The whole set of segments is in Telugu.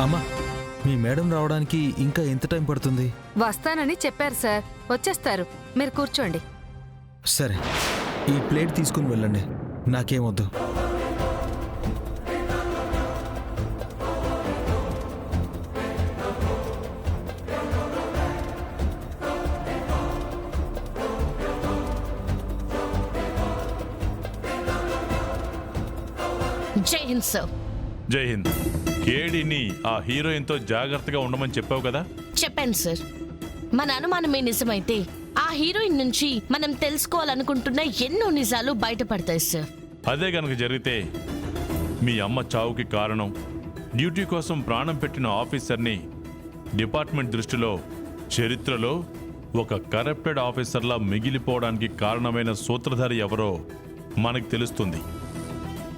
అమ్మా, మీ మేడం రావడానికి ఇంకా ఎంత టైం పడుతుంది? వస్తానని చెప్పారు సార్, వచ్చేస్తారు. మీరు కూర్చోండి. సరే, ఈ ప్లేట్ తీసుకుని వెళ్ళండి, నాకేమొద్దు. జై హింద్ సార్. జై హింద్. కేడిని ఆ హీరోయిన్తో జాగ్రత్తగా ఉండమని చెప్పావు కదా? చెప్పాను సార్. మన అనుమానమే నిజమైతే ఆ హీరోయిన్ నుంచి మనం తెలుసుకోవాలనుకుంటున్న ఎన్నో నిజాలు బయటపడతాయి సార్. అదే గనక జరిగితే మీ అమ్మ చావుకి కారణం డ్యూటీ కోసం ప్రాణం పెట్టిన ఆఫీసర్ని డిపార్ట్మెంట్ దృష్టిలో చరిత్రలో ఒక కరప్టెడ్ ఆఫీసర్లా మిగిలిపోవడానికి కారణమైన సూత్రధారి ఎవరో మనకు తెలుస్తుంది.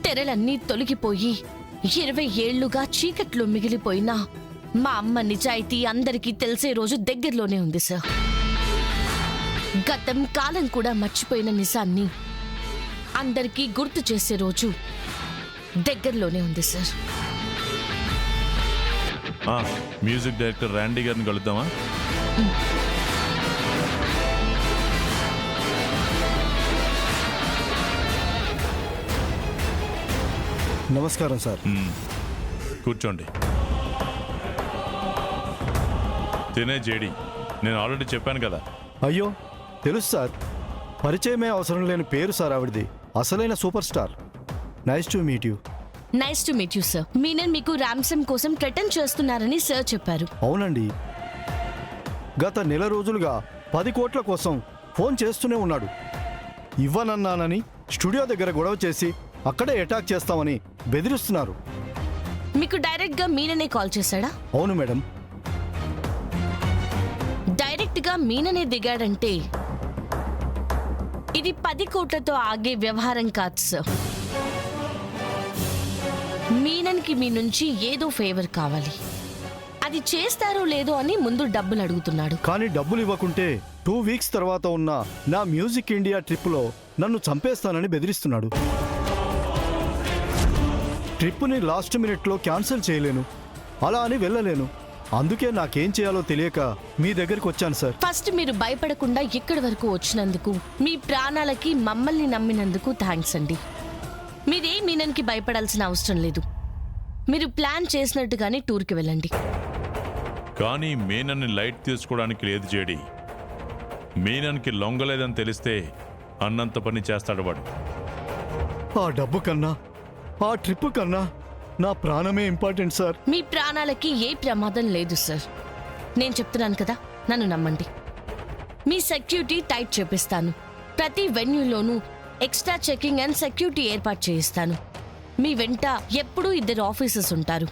తెరలన్నీ తొలగిపోయి 20 ఏళ్లుగా చీకట్లో మిగిలిపోయినా మా అమ్మ నిజాయితీ అందరికీ తెలిసే రోజు దగ్గరలోనే ఉంది సార్. గతం కాలం కూడా మర్చిపోయిన నిజాన్ని అందరికీ గుర్తు చేసే రోజు దగ్గరలోనే ఉంది సార్. మ్యూజిక్ డైరెక్టర్ ర్యాండీ గారిని కలుద్దామా? నమస్కారం సార్. కూర్చోండి. తినే జేడి, నేను ఆల్రెడీ చెప్పాను కదా. అయ్యో తెలుసు సార్, పరిచయమే అవసరం లేని పేరు సార్ ఆవిడది. అసలైన super star. Nice to meet you. Nice to meet you sir. Menon మీకు ర్యామ్సమ్ కోసం థ్రెటన్ చేస్తున్నారని సార్ చెప్పారు. అవునండి, గత నెల రోజులుగా 10 కోట్ల కోసం ఫోన్ చేస్తూనే ఉన్నాడు. ఇవ్వనన్నానని స్టూడియో దగ్గర గొడవ చేసి అక్కడే అటాక్ చేస్తామని బెదిరిస్తున్నారు. మీకు డైరెక్ట్ గా మీననే కాల్ చేశాడా? అవును మేడం. డైరెక్ట్ గా మీననే దిగాడంటే ఇది 10 కోట్లతో ఆగే వ్యవహారం కాదు సార్. మీనన్కి మీ నుంచి ఏదో ఫేవర్ కావాలి. అది చేస్తారో లేదో అని ముందు డబ్బులు అడుగుతున్నాడు. కానీ డబ్బులు ఇవ్వకుంటే 2 వీక్స్ తర్వాత ఉన్న నా మ్యూజిక్ ఇండియా ట్రిప్లో నన్ను చంపేస్తానని బెదిరిస్తున్నాడు. ట్రిప్ని లాస్ట్ మినిట్లో క్యాన్సిల్ చేయలేను, అలా అని వెళ్ళలేను. అందుకే నాకేం చేయాలో తెలియక మీ దగ్గరికి వచ్చాను సార్. ఫస్ట్ మీరు భయపడకుండా ఇక్కడి వరకు వచ్చినందుకు, మీ ప్రాణాలకి మమ్మల్ని నమ్మినందుకు థ్యాంక్స్ అండి. మీరే మీనన్కి భయపడాల్సిన అవసరం లేదు. మీరు ప్లాన్ చేసినట్టుగానే టూర్కి వెళ్ళండి. కానీ మీనన్ని లైట్ తీసుకోవడానికి లేదు జేడి. మీనన్కి లొంగలేదని తెలిస్తే అన్నంత పని చేస్తాడు వాడు. ఆ డబ్బు కన్నా, ఆ ట్రిప్ కన్నా నా ప్రాణమే ఇంపార్టెంట్ సార్. మీ ప్రాణాలకి ఏ ప్రమాదం లేదు సార్. నేను చెప్తున్నాను కదా, నన్ను నమ్మండి. మీ సెక్యూరిటీ టైట్ చేపిస్తాను. ప్రతి వెన్యూలోనూ ఎక్స్ట్రా చెకింగ్ అండ్ సెక్యూరిటీ ఏర్పాటు చేయిస్తాను. మీ వెంట ఎప్పుడూ 2 ఆఫీసర్స్ ఉంటారు.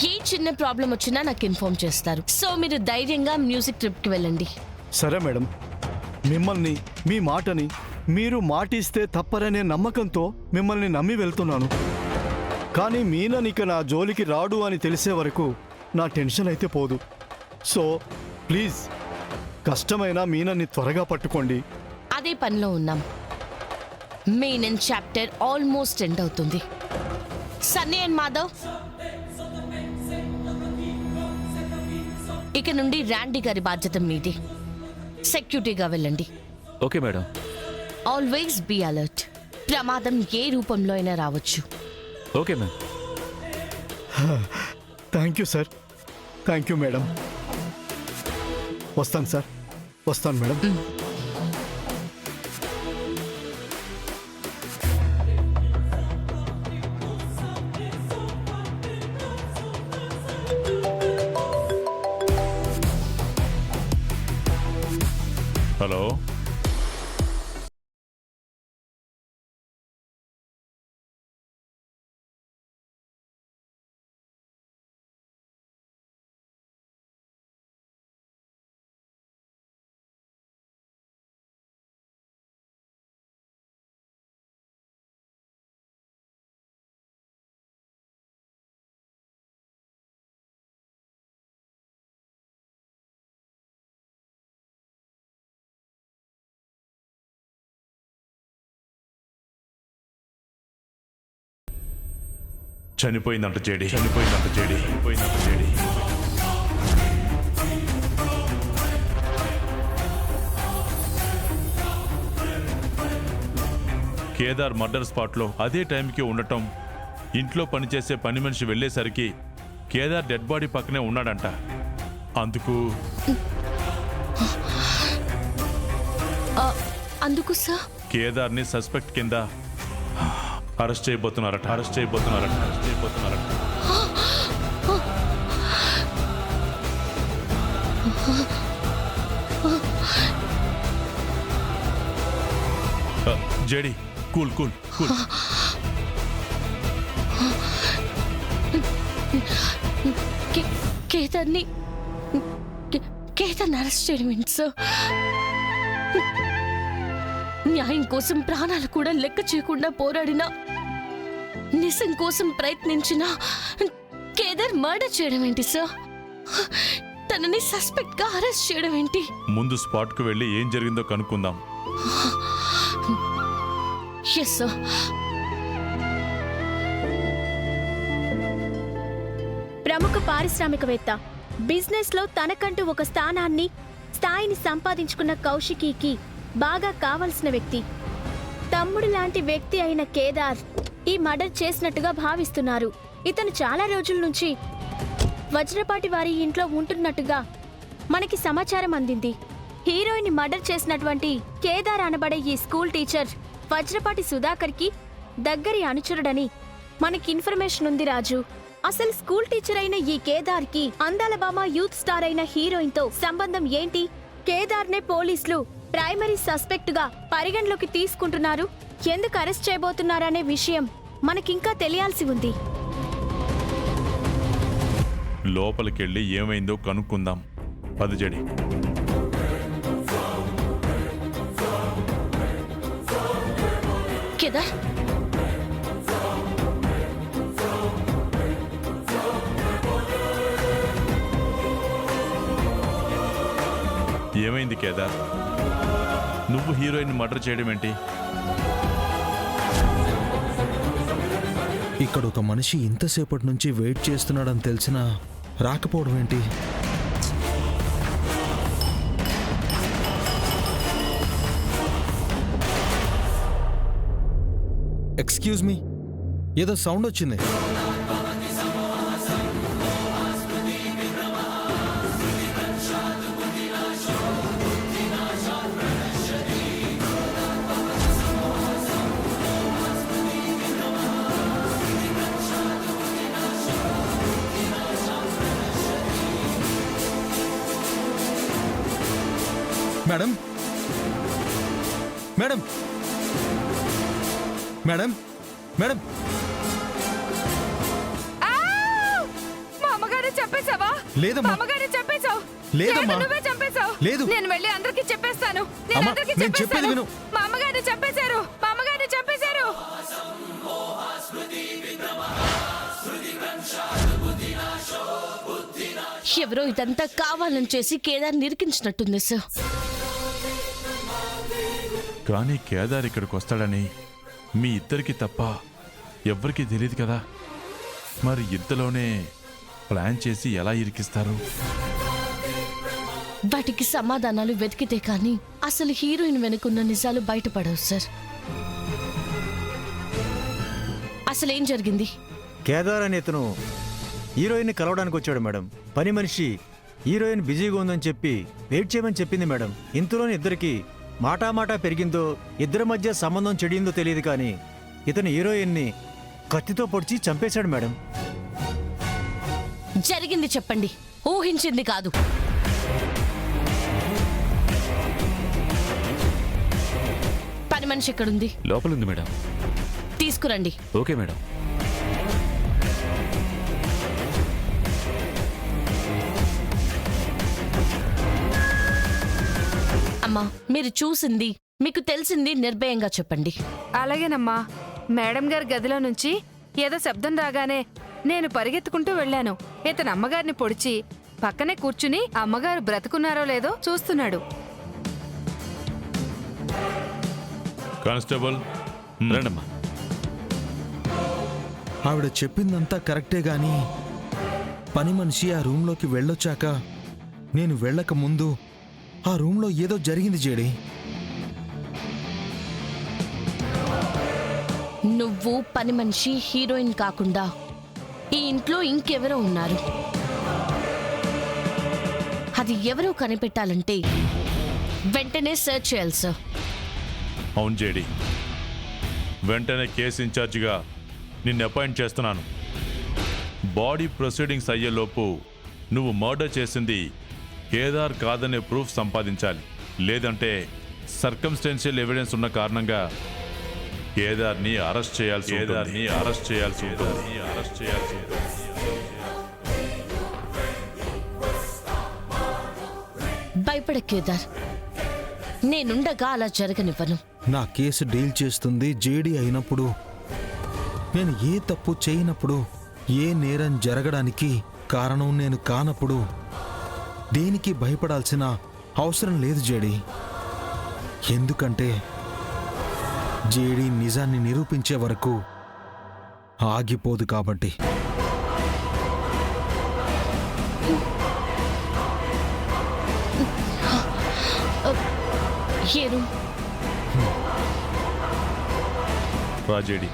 ఏ చిన్న ప్రాబ్లం వచ్చినా నాకు ఇన్ఫార్మ్ చేస్తారు. సో మీరు ధైర్యంగా మ్యూజిక్ ట్రిప్కి వెళ్ళండి. సరే మేడం, మిమ్మల్ని, మీ మాటని, మీరు మాటిస్తే తప్పరనే నమ్మకంతో మిమ్మల్ని నమ్మి వెళ్తున్నాను. కానీ మీననిక నా జోలికి రాడు అని తెలిసే వరకు నా టెన్షన్ అయితే పోదు. సో ప్లీజ్, కష్టమైన మీనన్ని త్వరగా పట్టుకోండి. అదే పనిలో ఉన్నాం. మీనన్ చాప్టర్ ఆల్మోస్ట్ ఎండ్ అవుతుంది. సన్నీ అండ్ మాధవ్, ఇక నుండి ర్యాండీ గారి బాధ్యత మీది. సెక్యూరిటీగా వెళ్ళండి. Okay madam. Always be alert. ప్రమాదం ఏ రూపంలో అయినా రావచ్చు. Okay ma'am. Thank you sir. Thank you madam. వస్తాను సార్, వస్తాను మేడం. హలో, చనిపోయిందంట జేడి. కేదార్ మర్డర్ స్పాట్లో అదే టైంకి ఉండటం, ఇంట్లో పనిచేసే పని మనిషి వెళ్ళేసరికి కేదార్ డెడ్ బాడీ పక్కనే ఉన్నాడంట. అందుకు సార్ కేదార్ని సస్పెక్ట్ కింద అరెస్ట్ చేయబోతున్నారట. JD, cool. కేదార్ని అరెస్ట్ చేయడం ఏంటి సార్? న్యాయం కోసం ప్రాణాలు కూడా లెక్క చేయకుండా పోరాడినా, నిజం కోసం ప్రయత్నించినా కేదార్ మర్డర్ చేయడం ఏంటి సార్? తనని సస్పెక్ట్ గా అరెస్ట్ చేయడం ఏంటి? ముందు స్పాట్ కు వెళ్ళి ఏం జరిగిందో కనుక్కుందాం. Yes sir. ప్రముఖ పారిశ్రామికవేత్త, బిజినెస్ లో తనకంటూ ఒక స్థాయిని సంపాదించుకున్న కౌశికీకి బాగా కావలసిన వ్యక్తి, తమ్ముడు లాంటి వ్యక్తి అయిన కేదార్ ఈ మర్డర్ చేసినట్టుగా భావిస్తున్నారు. ఇతను చాలా రోజుల నుంచి వజ్రపాటి వారి ఇంట్లో ఉంటున్నట్టుగా మనకి సమాచారం అందింది. హీరోయిన్ మర్డర్ చేసినటువంటి కేదార్ అనబడే ఈ స్కూల్ టీచర్ వజ్రపాటి సుధాకర్కి దగ్గరి అనుచరుడని మనకి ఇన్ఫర్మేషన్ ఉంది రాజు. అసలు స్కూల్ టీచర్ అయిన ఈ కేదార్కి అందాల భామ యూత్ స్టార్ అయిన హీరోయిన్ తో సంబంధం ఏంటి? కేదార్నే పోలీసులు ప్రైమరీ సస్పెక్ట్ గా పరిగణలోకి తీసుకుంటున్నారు. ఎందుకు అరెస్ట్ చేయబోతున్నారనే విషయం మనకింకా తెలియాల్సి ఉంది. లోపలికెళ్ళి ఏమైందో కనుక్కుందాం. పదజడి. కేదార్, ఏమైంది కేదార్? నువ్వు హీరోయిన్ మర్డర్ చేయడం ఏంటి? ఇక్కడ ఒక మనిషి ఇంతసేపటి నుంచి వెయిట్ చేస్తున్నాడని తెలిసినా రాకపోవడం ఏంటి? ఎక్స్క్యూజ్ మీ, ఏదో సౌండ్ వచ్చింది. Madam, madam, madam, madam. మా అమ్మగారు చెప్పేశావా? లేదమ్మా. మా అమ్మగారు చెప్పేశావు. లేదమ్మా. నువ్వే చెప్పేశావు. లేదు. నేను వెళ్ళి అందరికీ చెప్పేస్తాను. అమ్మా, నేను చెప్పేది విను. మా అమ్మగారు చెప్పేశారు. మా అమ్మగారు చెప్పేశారు. ఎవరో ఇదంతా కావాలని చేసి కేదార్ నిరికించినట్టుంది సార్. కానీ కేదార్ ఇక్కడికి వస్తాడని మీ ఇద్దరికి తప్ప ఎవ్వరికీ తెలియదు కదా. మరి ఇంతలోనే ప్లాన్ చేసి ఎలా ఇరికిస్తారు? వాటికి సమాధానాలు వెతికితే కానీ అసలు హీరోయిన్ వెనుకున్న నిజాలు బయటపడవు సార్. అసలేం జరిగింది? కేదార్ అనే ఇతను హీరోయిన్ని కలవడానికి వచ్చాడు మేడం. పని మనిషి హీరోయిన్ బిజీగా ఉందని చెప్పి వెయిట్ చేయమని చెప్పింది మేడం. ఇంతలోని ఇద్దరికి మాటామాటా పెరిగిందో, ఇద్దరి మధ్య సంబంధం చెడిందో తెలియదు కానీ ఇతను హీరోయిన్ని కత్తితో పొడిచి చంపేశాడు మేడం. జరిగింది చెప్పండి, ఊహించింది కాదు. పని మనిషి ఎక్కడుంది? లోపలుంది మేడం. తీసుకురండి. Okay madam. అమ్మా, మీరు చూసింది, మీకు తెలిసింది నిర్భయంగా చెప్పండి. అలాగేనమ్మా. మేడం గారి గదిలో నుంచి ఏదో శబ్దం రాగానే నేను పరిగెత్తుకుంటూ వెళ్ళాను. ఇతను అమ్మగారిని పొడిచి పక్కనే కూర్చుని అమ్మగారు బ్రతుకున్నారో లేదో చూస్తున్నాడు. కానిస్టేబుల్, రండమ్మా. ఆవిడ చెప్పిందంతా కరెక్టే గాని పని మనిషి ఆ రూమ్లోకి వెళ్ళొచ్చాక నేను వెళ్ళక ముందు ఆ రూమ్లో ఏదో జరిగింది జేడి. నువ్వు పని మనిషి హీరోయిన్ కాకుండా ఈ ఇంట్లో ఇంకెవరో ఉన్నారు. అది ఎవరో కనిపెట్టాలంటే వెంటనే సెర్చ్ చేయాలి సార్. అవును జేడి, వెంటనే కేసు ఇన్ఛార్జిగా నిన్ను అపాయింట్ చేస్తున్నాను. బాడీ ప్రొసీడింగ్స్ అయ్యేలోపు నువ్వు మర్డర్ చేసింది కేదార్ కాదనే ప్రూఫ్ సంపాదించాలి. లేదంటే సర్కమ్స్టెన్షియల్ ఎవిడెన్స్ ఉన్న కారణంగా కేదార్ని అరెస్ట్ చేయాల్సి ఉంటుంది. భయపడ కేదార్, నేనుండగా అలా జరగనివ్వను. నా కేసు డీల్ చేస్తుంది జేడీ అయినప్పుడు, నేను ఏ తప్పు చేయనప్పుడు, ఏ నేరం జరగడానికి కారణం నేను కానప్పుడు దేనికి భయపడాల్సిన అవసరం లేదు జేడీ. ఎందుకంటే జేడీ నిజాన్ని నిరూపించే వరకు ఆగిపోదు కాబట్టి. ఏరు రాజేడి,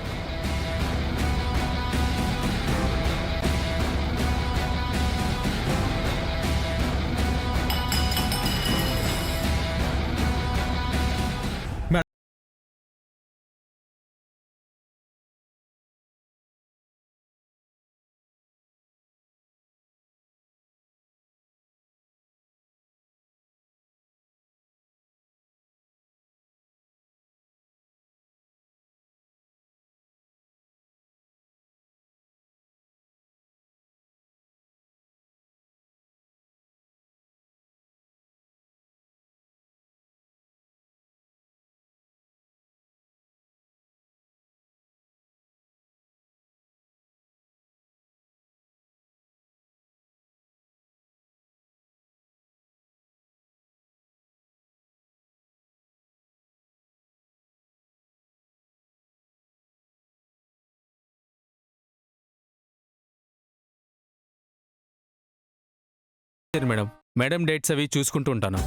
మేడం మేడం డేట్స్ అవి చూసుకుంటూ ఉంటాను.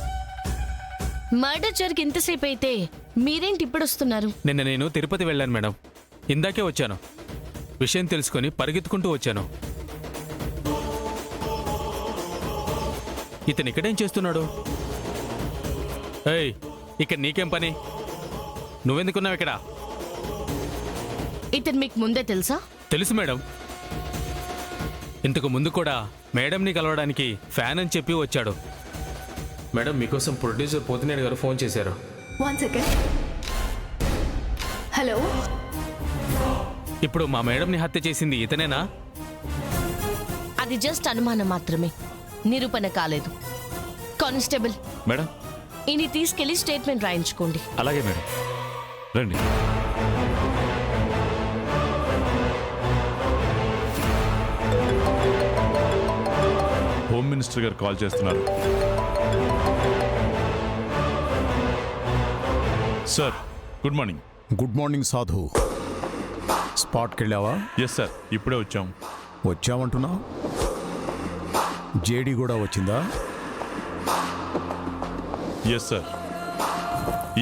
మర్డర్ జరిగి ఇంతసేపు అయితే మీరేంటి ఇప్పుడు వస్తున్నారు? నిన్న నేను తిరుపతి వెళ్ళాను మేడం. ఇందాకే వచ్చాను. విషయం తెలుసుకొని పరిగెత్తుకుంటూ వచ్చాను. ఇతను ఇక్కడేం చేస్తున్నాడు? ఏయ్, ఇక్కడ నీకేం పని? నువ్వెందుకున్నావు ఇక్కడ? ఇతను మీకు ముందే తెలుసా? తెలుసు మేడం. ఇంతకు ముందు కూడా మేడంని కలవడానికి ఫ్యాన్ అని చెప్పి వచ్చాడు. మేడం, మీకోసం ప్రొడ్యూసర్ పోతినేడు గారు ఫోన్ చేశారు. 1 second. హలో. ఇప్పుడు మా మేడంని హత్య చేసింది ఇతనేనా? అది జస్ట్ అనుమానం మాత్రమే, నిరూపణ కాలేదు. Constable, madam. ఇని తీసుకెళ్లి స్టేట్మెంట్ రాయించుకోండి. అలాగే మేడం, రండి. హోమ్ మినిస్టర్ గారు కాల్ చేస్తున్నారు. Sir, good morning. Good morning సాధు. స్పాట్కి వెళ్ళావా? ఎస్ సార్, ఇప్పుడే వచ్చాం. వచ్చావంటున్నా? జేడీ కూడా వచ్చిందా? ఎస్ సార్,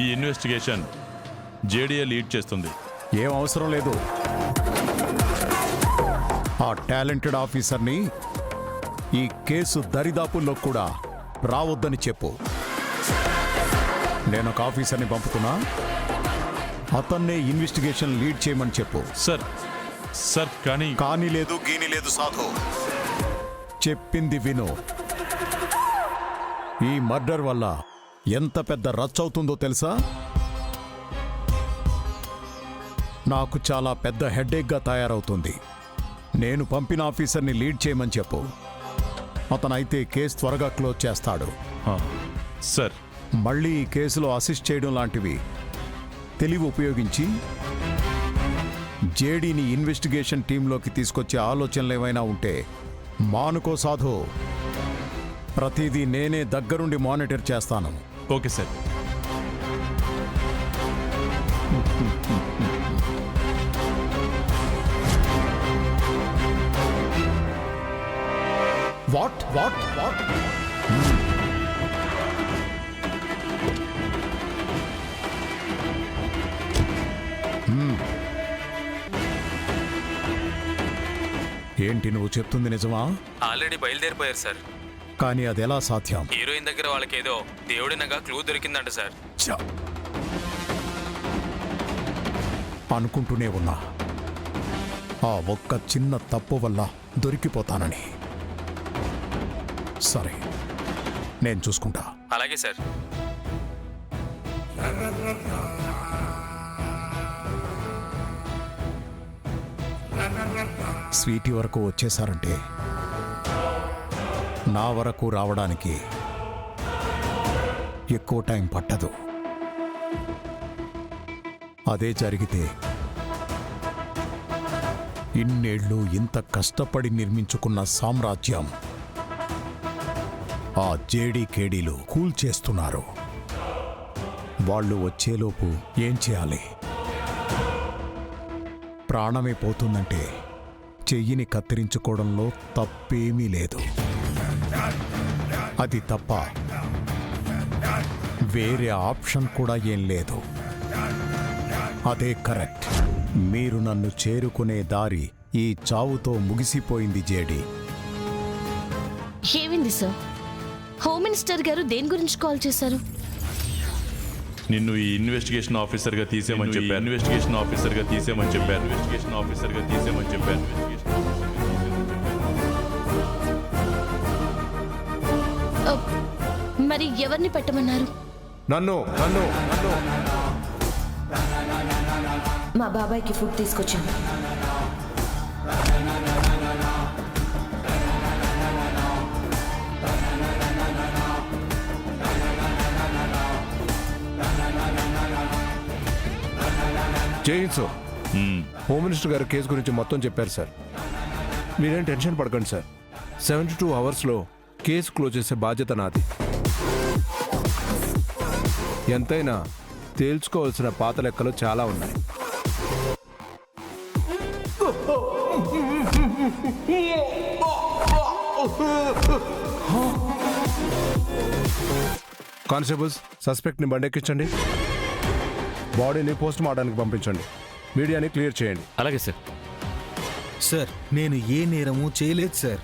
ఈ ఇన్వెస్టిగేషన్ జేడీఏ లీడ్ చేస్తుంది. ఏం అవసరం లేదు. ఆ టాలెంటెడ్ ఆఫీసర్ని ఈ కేసు దరిదాపుల్లో కూడా రావద్దని చెప్పు. నేను ఒక ఆఫీసర్ని పంపుతున్నా, అతన్నే ఇన్వెస్టిగేషన్ లీడ్ చేయమని చెప్పు. సార్ కానీ లేదు, గీని లేదు సాధు. చెప్పింది విను. ఈ మర్డర్ వల్ల ఎంత పెద్ద రచ్చ అవుతుందో తెలుసా? నాకు చాలా పెద్ద హెడేక్గా తయారవుతుంది. నేను పంపిన ఆఫీసర్ని లీడ్ చేయమని చెప్పు. అతనైతే కేసు త్వరగా క్లోజ్ చేస్తాడు. సార్, మళ్ళీ ఈ కేసులో అసిస్ట్ చేయడం లాంటివి తెలివి ఉపయోగించి జేడీని ఇన్వెస్టిగేషన్ టీంలోకి తీసుకొచ్చే ఆలోచనలు ఏమైనా ఉంటే మానుకో సాధు. ప్రతిదీ నేనే దగ్గరుండి మానిటర్ చేస్తాను. Okay sir. What what what ఏంటి నువ్వు చెప్తుంది నిజమా? ఆల్రెడీ బయలుదేరిపోయారు సార్. కానీ అది ఎలా సాధ్యం? హీరోయిన్ దగ్గర వాళ్ళకేదో దేవుడినగా క్లూ దొరికిందంట సార్. ఛ! అనుకుంటూనే ఉన్నా ఆ ఒక్క చిన్న తప్పు వల్ల దొరికిపోతానని. సరే, నేను చూసుకుంటా. అలాగే సార్. స్వీటీ వరకు వచ్చేసారంటే నా వరకు రావడానికి ఎక్కువ టైం పట్టదు. అదే జరిగితే ఇన్నేళ్లు ఇంత కష్టపడి నిర్మించుకున్న సామ్రాజ్యం ఆ జేడీకేడీలు కూల్చేస్తున్నారు. వాళ్ళు వచ్చేలోపు ఏం చేయాలి? ప్రాణమే పోతుందంటే చెయ్యిని కత్తిరించుకోవడంలో తప్పేమీ లేదు. అది తప్ప వేరే ఆప్షన్ కూడా ఏం లేదు. అదే కరెక్ట్. మీరు నన్ను చేరుకునే దారి ఈ చావుతో ముగిసిపోయింది జేడీ. ఏమైంది సార్? హోమ్ మినిస్టర్ గారు దేని గురించి కాల్ చేశారు? నిన్ను ఈ ఇన్వెస్టిగేషన్ ఆఫీసర్గా తీసేమని చెప్పారు. ఇన్వెస్టిగేషన్ ఆఫీసర్గా తీసేమని చెప్పారు. ఇన్వెస్టిగేషన్ ఆఫీసర్గా తీసేమని చెప్పారు. మరి ఎవరిని పెట్టమన్నారు? నన్ను మా బాబాయ్కి ఫుడ్ తీసుకొచ్చాను. జైన్స్ హోమ్ మినిస్టర్ గారు కేసు గురించి మొత్తం చెప్పారు సార్. మీరేం టెన్షన్ పడకండి సార్. 72 అవర్స్లో కేసు క్లోజ్ చేసే బాధ్యత నాది. ఎంతైనా తేల్చుకోవాల్సిన పాత లెక్కలు చాలా ఉన్నాయి. కానిస్టేబుల్స్, సస్పెక్ట్ని బండెక్కించండి. బాడీని పోస్ట్ మార్టానికి పంపించండి. మీడియాని క్లియర్ చేయండి. అలాగే సార్. సార్, నేను ఏ నేరము చేయలేదు సార్.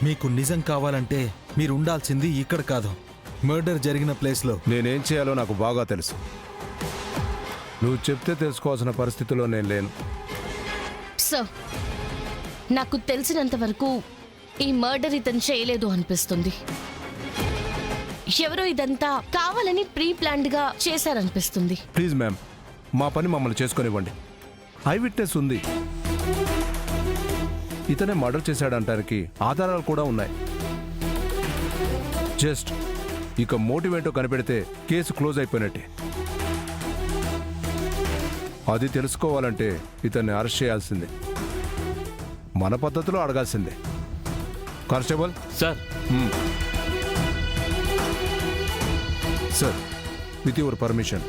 మీకు నిజం కావాలంటే మీరు ఉండాల్సింది ఇక్కడ కాదు, మర్డర్ జరిగిన ప్లేస్లో. నేనేం చేయాలో నాకు బాగా తెలుసు. నువ్వు చెప్తే తెలుసుకోవాల్సిన పరిస్థితిలో నేను లేను. సార్, నాకు తెలిసినంత వరకు ఈ మర్డర్ ఇతను చేయలేదు అనిపిస్తుంది. ఎవరో ఇదంతా కావాలని ప్రీ ప్లాన్డ్ గా చేశారనిపిస్తుంది. ప్లీజ్ మ్యామ్, మా పని మమ్మల్ని చేసుకొనివ్వండి. ఐ విట్నెస్ ఉంది. ఇతనే మర్డర్ చేశాడంటానికి ఆధారాలు కూడా ఉన్నాయి. జస్ట్ ఇక మోటివ్ ఏంటో కనిపెడితే కేసు క్లోజ్ అయిపోయినట్టే. అది తెలుసుకోవాలంటే ఇతన్ని అరెస్ట్ చేయాల్సిందే. మన పద్ధతిలో అడగాల్సిందే. Constable sir. Sir, with your permission.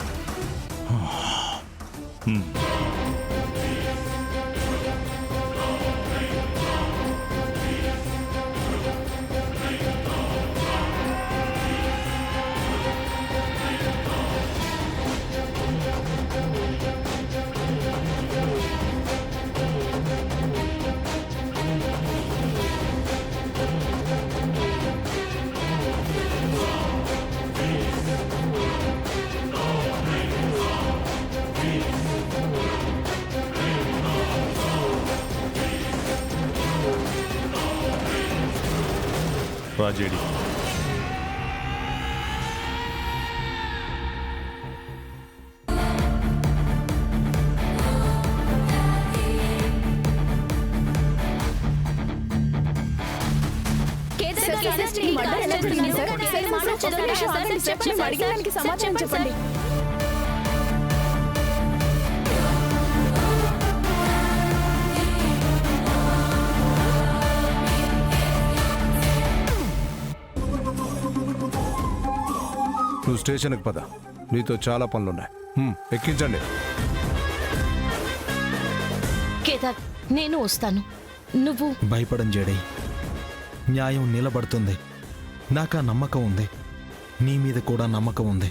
రాజేడి, సమాచారం చెప్పండి. నువ్వు స్టేషన్కి పద. నీతో చాలా పనులున్నాయి. ఎక్కించండి. కేదార్, నేను వస్తాను. నువ్వు భయపడం జేడీ. న్యాయం నిలబడుతుంది. నాకా నమ్మకం ఉంది. నీ మీద కూడా నమ్మకం ఉంది.